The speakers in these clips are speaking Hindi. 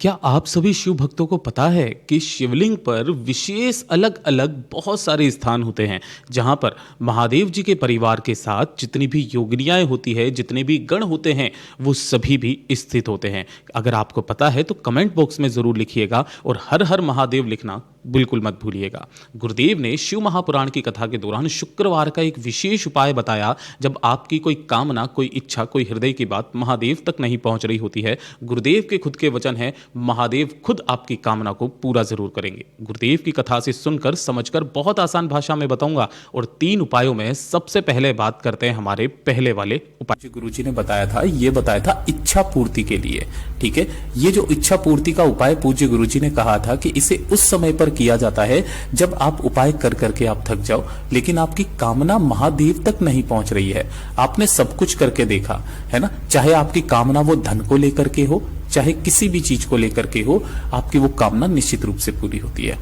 क्या आप सभी शिव भक्तों को पता है कि शिवलिंग पर विशेष अलग अलग बहुत सारे स्थान होते हैं जहां पर महादेव जी के परिवार के साथ जितनी भी योगिनियाएं होती है, जितने भी गण होते हैं, वो सभी भी स्थित होते हैं। अगर आपको पता है तो कमेंट बॉक्स में ज़रूर लिखिएगा और हर हर महादेव लिखना बिल्कुल मत भूलिएगा। गुरुदेव ने शिव महापुराण की कथा के दौरान शुक्रवार का एक विशेष उपाय बताया। जब आपकी कोई कामना, कोई इच्छा, कोई हृदय की बात महादेव तक नहीं पहुंच रही होती है, गुरुदेव के खुद के वचन है, महादेव खुद आपकी कामना को पूरा जरूर करेंगे। गुरुदेव की कथा से सुनकर समझकर बहुत आसान भाषा में बताऊंगा और 3 उपायों में सबसे पहले बात करते हैं हमारे पहले वाले उपाय। गुरुजी ने बताया था, ये बताया था इच्छा पूर्ति के लिए। ठीक है, ये जो इच्छा पूर्ति का उपाय पूज्य गुरुजी ने कहा था कि इसे उस समय पर किया जाता है जब आप उपाय कर करके आप थक जाओ, लेकिन आपकी कामना महादेव तक नहीं पहुंच रही है। आपने सब कुछ करके देखा है ना, चाहे आपकी कामना वो धन को लेकर के हो, चाहे किसी भी चीज को लेकर के हो, आपकी वो कामना निश्चित रूप से पूरी होती है।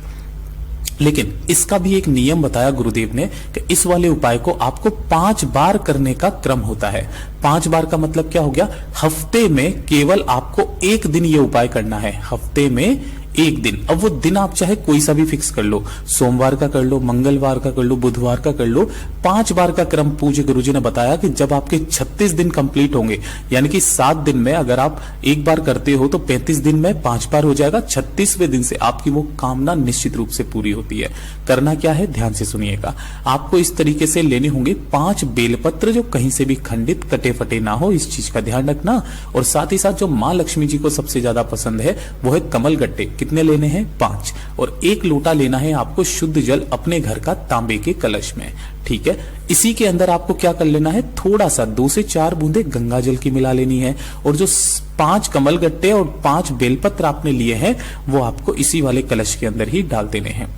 लेकिन इसका भी एक नियम बताया गुरुदेव ने कि इस वाले उपाय को आपको 5 बार करने का क्रम होता है। 5 बार का मतलब क्या हो गया? हफ्ते में केवल आपको 1 दिन ये उपाय करना है। हफ्ते में 1 दिन। अब वो दिन आप चाहे कोई सा भी फिक्स कर लो, सोमवार का कर लो, मंगलवार का कर लो, बुधवार का कर लो। 5 बार का क्रम पूज्य गुरुजी ने बताया कि जब आपके 36 दिन कंप्लीट होंगे, यानी कि 7 दिन में अगर आप एक बार करते हो तो 35 दिन में 5 बार हो जाएगा। 36वें दिन से आपकी वो कामना निश्चित रूप से पूरी होती है। करना क्या है, ध्यान से सुनिएगा। आपको इस तरीके से लेने होंगे 5 बेलपत्र जो कहीं से भी खंडित कटे फटे ना हो, इस चीज का ध्यान रखना। और साथ ही साथ जो माँ लक्ष्मी जी को सबसे ज्यादा पसंद है वो है कमल गट्टे। कितने लेने हैं? 5। और 1 लोटा लेना है आपको शुद्ध जल अपने घर का तांबे के कलश में। ठीक है, इसी के अंदर आपको क्या कर लेना है, थोड़ा सा 2 से 4 बूंदे गंगा जल की मिला लेनी है। और जो 5 कमल गट्टे और 5 बेलपत्र आपने लिए हैं वो आपको इसी वाले कलश के अंदर ही डाल देने हैं।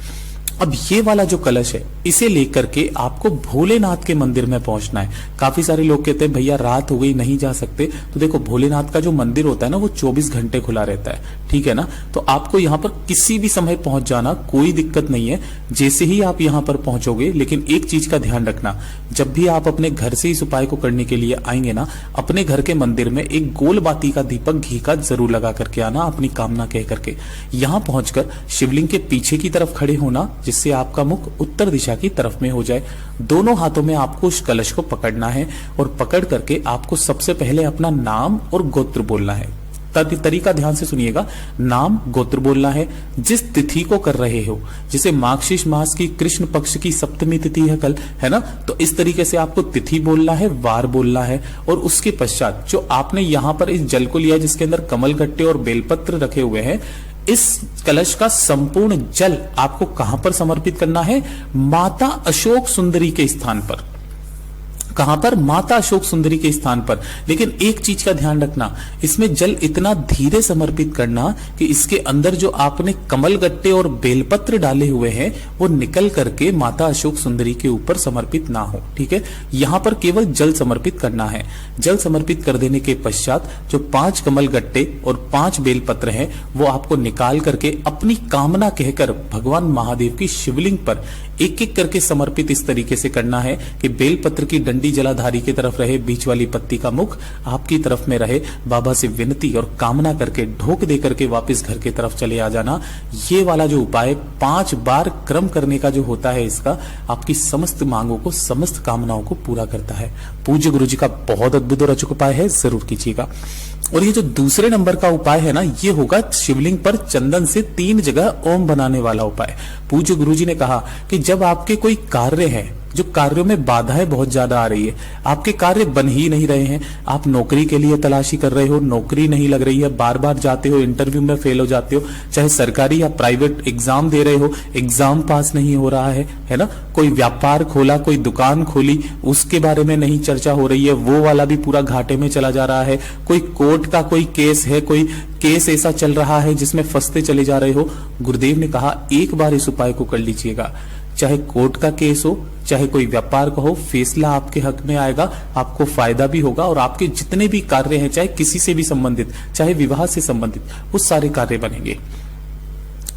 अब ये वाला जो कलश है इसे लेकर के आपको भोलेनाथ के मंदिर में पहुंचना है। काफी सारे लोग कहते हैं भैया रात हो गई नहीं जा सकते, तो देखो भोलेनाथ का जो मंदिर होता है ना वो 24 घंटे खुला रहता है। ठीक है ना, तो आपको यहाँ पर किसी भी समय पहुंच जाना, कोई दिक्कत नहीं है। जैसे ही आप यहाँ पर पहुंचोगे, लेकिन एक चीज का ध्यान रखना, जब भी आप अपने घर से इस उपाय को करने के लिए आएंगे ना, अपने घर के मंदिर में एक गोल बाती का दीपक घी का जरूर लगा करके आना, अपनी कामना कह करके। यहाँ पहुंचकर शिवलिंग के पीछे की तरफ खड़े होना, जिससे आपका मुख उत्तर दिशा की तरफ में हो जाए। दोनों हाथों में आपको उस कलश को पकड़ना है और पकड़ करके आपको सबसे पहले अपना नाम और गोत्र बोलना है। तरीका ध्यान से सुनिएगा। नाम, गोत्र बोलना है। जिस तिथि को कर रहे हो, जैसे मार्गशीर्ष मास की कृष्ण पक्ष की सप्तमी तिथि है कल, है ना, तो इस तरीके से आपको तिथि बोलना है, वार बोलना है। और उसके पश्चात जो आपने यहां पर इस जल को लिया जिसके अंदर कमल गट्टे और बेलपत्र रखे हुए हैं, इस कलश का संपूर्ण जल आपको कहां पर समर्पित करना है? माता अशोक सुंदरी के स्थान पर। कहां पर? माता अशोक सुंदरी के स्थान पर। लेकिन एक चीज का ध्यान रखना, इसमें जल इतना धीरे समर्पित करना कि इसके अंदर जो आपने कमल गट्टे और बेलपत्र डाले हुए हैं वो निकल करके माता अशोक सुंदरी के ऊपर समर्पित ना हो। ठीक है, यहां पर केवल जल समर्पित करना है। जल समर्पित कर देने के पश्चात जो 5 कमल गट्टे और 5 बेलपत्र हैं वो आपको निकाल करके अपनी कामना कहकर भगवान महादेव की शिवलिंग पर एक एक करके समर्पित इस तरीके से करना है कि बेलपत्र की डंडी जलाधारी की तरफ रहे, बीच वाली पत्ती का मुख आपकी तरफ में रहे। बाबा से विनती और कामना करके ढोक दे करके वापस घर की तरफ चले आ जाना। ये वाला जो उपाय 5 बार क्रम करने का जो होता है, इसका आपकी समस्त मांगों को, समस्त कामनाओं को पूरा करता है। पूज्य गुरु जी का बहुत अद्भुत और अचूक उपाय है, जरूर कीजिएगा। और ये जो दूसरे नंबर का उपाय है ना, ये होगा शिवलिंग पर चंदन से 3 जगह ओम बनाने वाला उपाय। पूज्य गुरुजी ने कहा कि जब आपके कोई कार्य है, जो कार्यों में बाधाएं बहुत ज्यादा आ रही है, आपके कार्य बन ही नहीं रहे हैं, आप नौकरी के लिए तलाशी कर रहे हो, नौकरी नहीं लग रही है, बार बार जाते हो, इंटरव्यू में फेल हो जाते हो, चाहे सरकारी या प्राइवेट एग्जाम दे रहे हो, एग्जाम पास नहीं हो रहा है ना, कोई व्यापार खोला, कोई दुकान खोली, उसके बारे में नहीं चर्चा हो रही है, वो वाला भी पूरा घाटे में चला जा रहा है, कोई कोर्ट का कोई केस है, कोई केस ऐसा चल रहा है जिसमें फंसते चले जा रहे हो, गुरुदेव ने कहा एक बार इस उपाय को कर लीजिएगा। चाहे कोर्ट का केस हो, चाहे कोई व्यापार का हो, फैसला आपके हक में आएगा, आपको फायदा भी होगा और आपके जितने भी कार्य हैं, चाहे किसी से भी संबंधित, चाहे विवाह से संबंधित, वो सारे कार्य बनेंगे।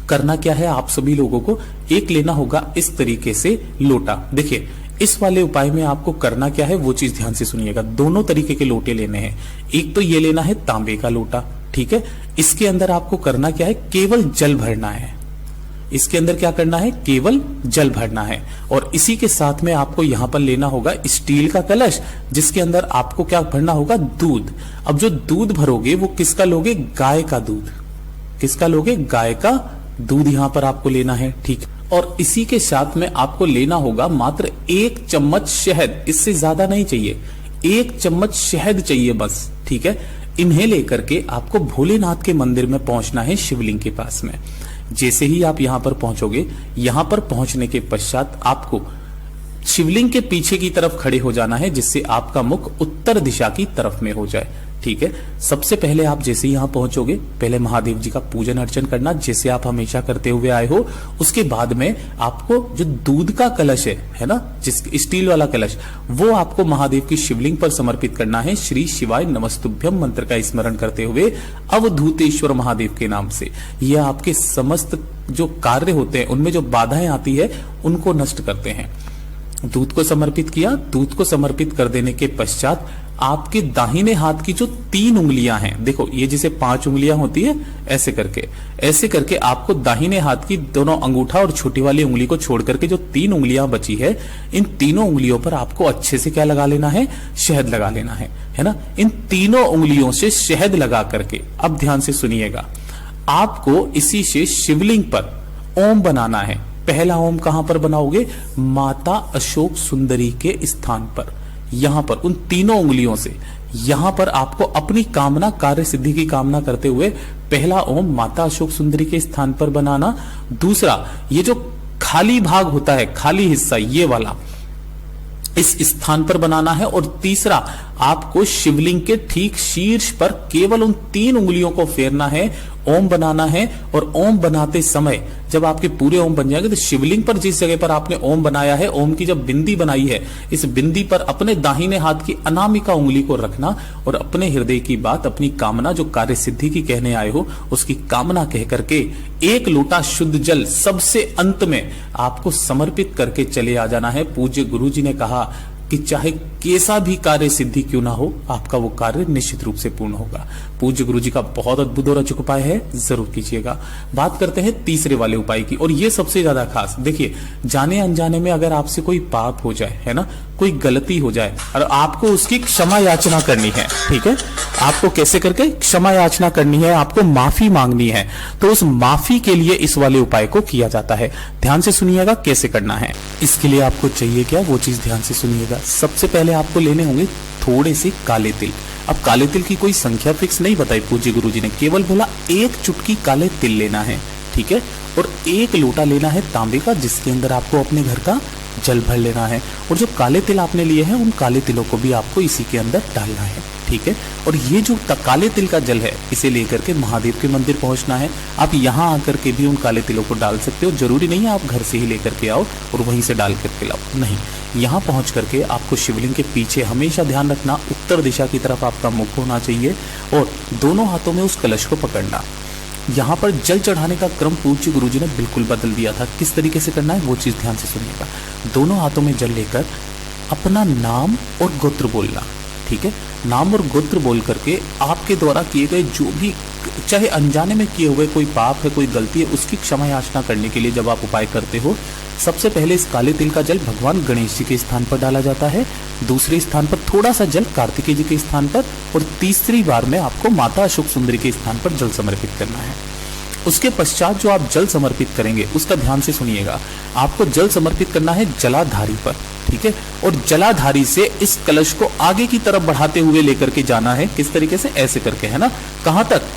करना क्या है, आप सभी लोगों को एक लेना होगा इस तरीके से लोटा। देखिए इस वाले उपाय में आपको करना क्या है वो चीज ध्यान से सुनिएगा। दोनों तरीके के लोटे लेने हैं। एक तो ये लेना है तांबे का लोटा, ठीक है। इसके अंदर आपको करना क्या है, केवल जल भरना है। इसके अंदर क्या करना है, केवल जल भरना है। और इसी के साथ में आपको यहां पर लेना होगा स्टील का कलश, जिसके अंदर आपको क्या भरना होगा, दूध। अब जो दूध भरोगे वो किसका लोगे, गाय का दूध। किसका लोगे, गाय का दूध यहां पर आपको लेना है, ठीक। और इसी के साथ में आपको लेना होगा मात्र 1 चम्मच शहद, इससे ज्यादा नहीं चाहिए, 1 चम्मच शहद चाहिए बस, ठीक है। इन्हें लेकर के आपको भोलेनाथ के मंदिर में पहुंचना है, शिवलिंग के पास में। जैसे ही आप यहां पर पहुंचोगे, यहां पर पहुंचने के पश्चात आपको शिवलिंग के पीछे की तरफ खड़े हो जाना है, जिससे आपका मुख उत्तर दिशा की तरफ में हो जाए, ठीक है। सबसे पहले आप जैसे ही यहां पहुंचोगे, पहले महादेव जी का पूजन अर्चन करना, जैसे आप हमेशा करते हुए आए हो। उसके बाद में आपको जो दूध का कलश है ना, जिस स्टील वाला कलश, वो आपको महादेव की शिवलिंग पर समर्पित करना है, श्री शिवाय नमस्तुभ्यम मंत्र का स्मरण करते हुए अवधूतेश्वर महादेव के नाम से। यह आपके समस्त जो कार्य होते हैं, उनमें जो बाधाएं आती है, उनको नष्ट करते हैं। दूध को समर्पित किया, दूध को समर्पित कर देने के पश्चात आपके दाहिने हाथ की जो 3 उंगलियां हैं, देखो ये जैसे 5 उंगलियां होती है, ऐसे करके आपको दाहिने हाथ की दोनों अंगूठा और छोटी वाली उंगली को छोड़ करके जो 3 उंगलियां बची है, इन तीनों उंगलियों पर आपको अच्छे से क्या लगा लेना है, शहद लगा लेना है ना। इन तीनों उंगलियों से शहद लगा करके, अब ध्यान से सुनिएगा, आपको इसी से शिवलिंग पर ओम बनाना है। पहला ओम कहां पर बनाओगे, माता अशोक सुंदरी के स्थान पर, यहां पर उन तीनों उंगलियों से यहां पर आपको अपनी कामना, कार्य सिद्धि की कामना करते हुए पहला ओम माता अशोक सुंदरी के स्थान पर बनाना। दूसरा, ये जो खाली भाग होता है, खाली हिस्सा ये वाला, इस स्थान पर बनाना है। और तीसरा, आपको शिवलिंग के ठीक शीर्ष पर केवल उन 3 उंगलियों को फेरना है, ओम बनाना है। और ओम बनाते समय जब आपके पूरे ओम बन जाएंगे, तो शिवलिंग पर जिस जगह पर आपने ओम बनाया है, ओम की जब बिंदी बनाई है, इस बिंदी पर अपने दाहिने हाथ की अनामिका उंगली को रखना और अपने हृदय की बात, अपनी कामना, जो कार्य सिद्धि की कहने आए हो, उसकी कामना कह करके 1 लोटा शुद्ध जल सबसे अंत में आपको समर्पित करके चले आ जाना है। पूज्य गुरु जी ने कहा कि चाहे कैसा भी कार्य सिद्धि क्यों ना हो, आपका वो कार्य निश्चित रूप से पूर्ण होगा। पूज्य गुरु जी का बहुत अद्भुत और अचूक उपाय है, जरूर कीजिएगा। बात करते हैं तीसरे वाले उपाय की, और ये सबसे ज्यादा खास। देखिए, जाने अनजाने में अगर आपसे कोई पाप हो जाए, है ना, कोई गलती हो जाए, और आपको उसकी क्षमा याचना करनी है, ठीक है, आपको कैसे करके क्षमा याचना करनी है, आपको माफी मांगनी है, तो उस माफी के लिए इस वाले उपाय को किया जाता है। ध्यान से सुनिएगा कैसे करना है। इसके लिए आपको चाहिए क्या, वो चीज ध्यान से सुनिएगा। सबसे पहले आपको लेने होंगे थोड़े से काले तिल। अब काले तिल की कोई संख्या फिक्स नहीं बताई पूज्य गुरु जी ने, केवल बोला 1 चुटकी काले तिल लेना है, ठीक है। और 1 लोटा लेना है तांबे का, जिसके अंदर आपको अपने घर का जल भर लेना है। और जो काले तिल आपने लिए हैं, उन काले तिलों को भी आपको इसी के अंदर डालना है, ठीक है। और ये जो काले तिल का जल है, इसे लेकर के महादेव के मंदिर पहुंचना है। आप यहाँ आकर के भी उन काले तिलों को डाल सकते हो, जरूरी नहीं है आप घर से ही लेकर के आओ और वहीं से डाल करके लाओ, नहीं। यहाँ पहुंच करके आपको शिवलिंग के पीछे हमेशा ध्यान रखना, उत्तर दिशा की तरफ आपका मुख होना चाहिए, और दोनों हाथों में उस कलश को पकड़ना। यहाँ पर जल चढ़ाने का क्रम पूज्य गुरुजी ने बिल्कुल बदल दिया था, किस तरीके से करना है वो चीज ध्यान से सुनिएगा। दोनों हाथों में जल लेकर अपना नाम और गोत्र बोलना, ठीक है। नाम और गोत्र बोल करके आपके द्वारा किए गए जो भी, चाहे अनजाने में किए हुए कोई पाप है, कोई गलती है, उसकी क्षमा याचना करने के लिए जब आप उपाय करते हो, सबसे पहले इस काले तिल का जल भगवान गणेश जी के स्थान पर डाला जाता है, दूसरे स्थान पर थोड़ा सा जल कार्तिकेय जी के स्थान पर, और तीसरी बार में आपको माता अशोक सुंदरी के स्थान पर जल समर्पित करना है। उसके पश्चात जो आप जल समर्पित करेंगे, उसका ध्यान से सुनिएगा। आपको जल समर्पित करना है जलाधारी पर, ठीक है। और जलाधारी से इस कलश को आगे की तरफ बढ़ाते हुए लेकर के जाना है, किस तरीके से, ऐसे करके, है ना। कहां तक,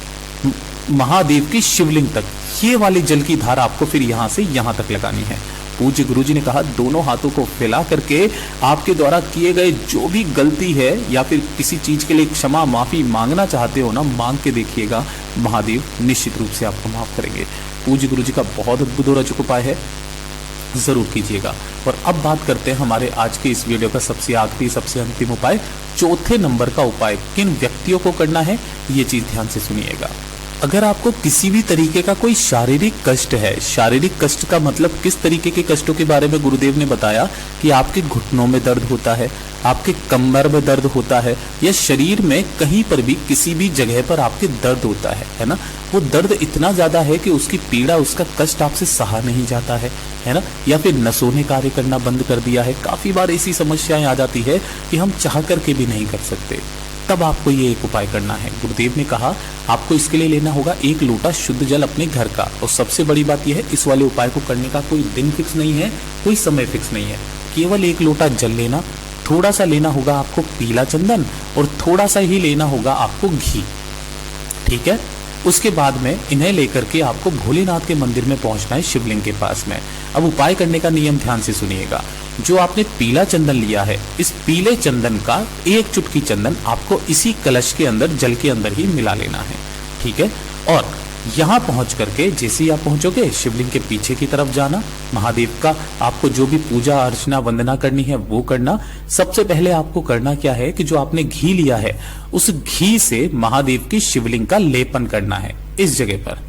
महादेव की शिवलिंग तक। ये वाली जल की धारा आपको फिर यहां से यहां तक लगानी है। पूज्य गुरुजी ने कहा, दोनों हाथों को फैला करके आपके द्वारा किए गए जो भी गलती है, या फिर किसी चीज के लिए क्षमा माफी मांगना चाहते हो ना, मांग के देखिएगा, महादेव निश्चित रूप से आपको माफ करेंगे। पूज्य गुरुजी का बहुत अद्भुत और अचूक उपाय है, जरूर कीजिएगा। और अब बात करते हैं हमारे आज के इस वीडियो का सबसे आखिरी, सबसे अंतिम उपाय, चौथे नंबर का उपाय किन व्यक्तियों को करना है, ये चीज ध्यान से सुनिएगा। अगर आपको किसी भी तरीके का कोई शारीरिक कष्ट है, शारीरिक कष्ट का मतलब किस तरीके के कष्टों के बारे में गुरुदेव ने बताया कि आपके घुटनों में दर्द होता है, आपके कमर में दर्द होता है, या शरीर में कहीं पर भी किसी भी जगह पर आपके दर्द होता है ना, वो दर्द इतना ज्यादा है कि उसकी पीड़ा, उसका कष्ट आपसे सहा नहीं जाता है ना, या फिर नसों ने कार्य करना बंद कर दिया है। काफी बार ऐसी समस्याएं आ जाती है कि हम चाह करके भी नहीं कर सकते, तब आपको ये एक उपाय करना है। गुरुदेव ने कहा आपको इसके लिए लेना होगा 1 लोटा शुद्ध जल अपने घर का। और सबसे बड़ी बात यह है, इस वाले उपाय को करने का कोई दिन फिक्स नहीं है, कोई समय फिक्स नहीं है। केवल 1 लोटा जल लेना, थोड़ा सा लेना होगा आपको पीला चंदन, और थोड़ा सा ही लेना होगा आपको घी, ठीक है। उसके बाद में इन्हें लेकर के आपको भोलेनाथ के मंदिर में पहुंचना है, शिवलिंग के पास में। अब उपाय करने का नियम ध्यान से सुनिएगा। जो आपने पीला चंदन लिया है, इस पीले चंदन का 1 चुटकी चंदन आपको इसी कलश के अंदर, जल के अंदर ही मिला लेना है, ठीक है। और यहाँ पहुंच करके जैसे ही आप पहुंचोगे, शिवलिंग के पीछे की तरफ जाना, महादेव का आपको जो भी पूजा अर्चना वंदना करनी है वो करना। सबसे पहले आपको करना क्या है कि जो आपने घी लिया है, उस घी से महादेव की शिवलिंग का लेपन करना है। इस जगह पर,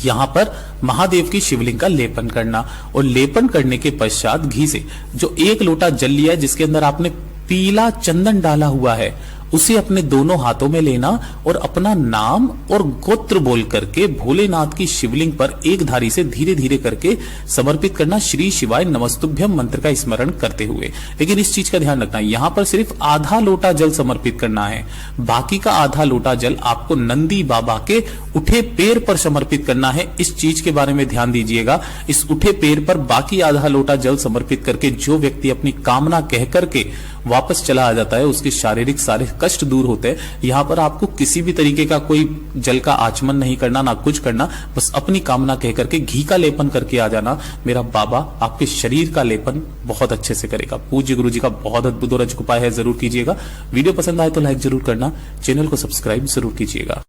यहां पर महादेव की शिवलिंग का लेपन करना, और लेपन करने के पश्चात घी से जो 1 लोटा जल लिया है, जिसके अंदर आपने पीला चंदन डाला हुआ है, उसे अपने दोनों हाथों में लेना और अपना नाम और गोत्र बोल करके भोलेनाथ की शिवलिंग पर एक धारी से धीरे धीरे करके समर्पित करना, श्री शिवाय नमस्तुभ्यम मंत्र का स्मरण करते हुए। लेकिन इस चीज का ध्यान रखना, यहां पर सिर्फ आधा लोटा जल समर्पित करना है, बाकी का आधा लोटा जल आपको नंदी बाबा के उठे पैर पर समर्पित करना है। इस चीज के बारे में ध्यान दीजिएगा। इस उठे पैर पर बाकी आधा लोटा जल समर्पित करके जो व्यक्ति अपनी कामना कह करके वापस चला आ जाता है, उसके शारीरिक सारे कष्ट दूर होते हैं। यहां पर आपको किसी भी तरीके का कोई जल का आचमन नहीं करना, ना कुछ करना, बस अपनी कामना कह करके घी का लेपन करके आ जाना। मेरा बाबा आपके शरीर का लेपन बहुत अच्छे से करेगा। पूज्य गुरु जी का बहुत अद्भुत और अचूक उपाय है, जरूर कीजिएगा। वीडियो पसंद आए तो लाइक जरूर करना, चैनल को सब्सक्राइब जरूर कीजिएगा।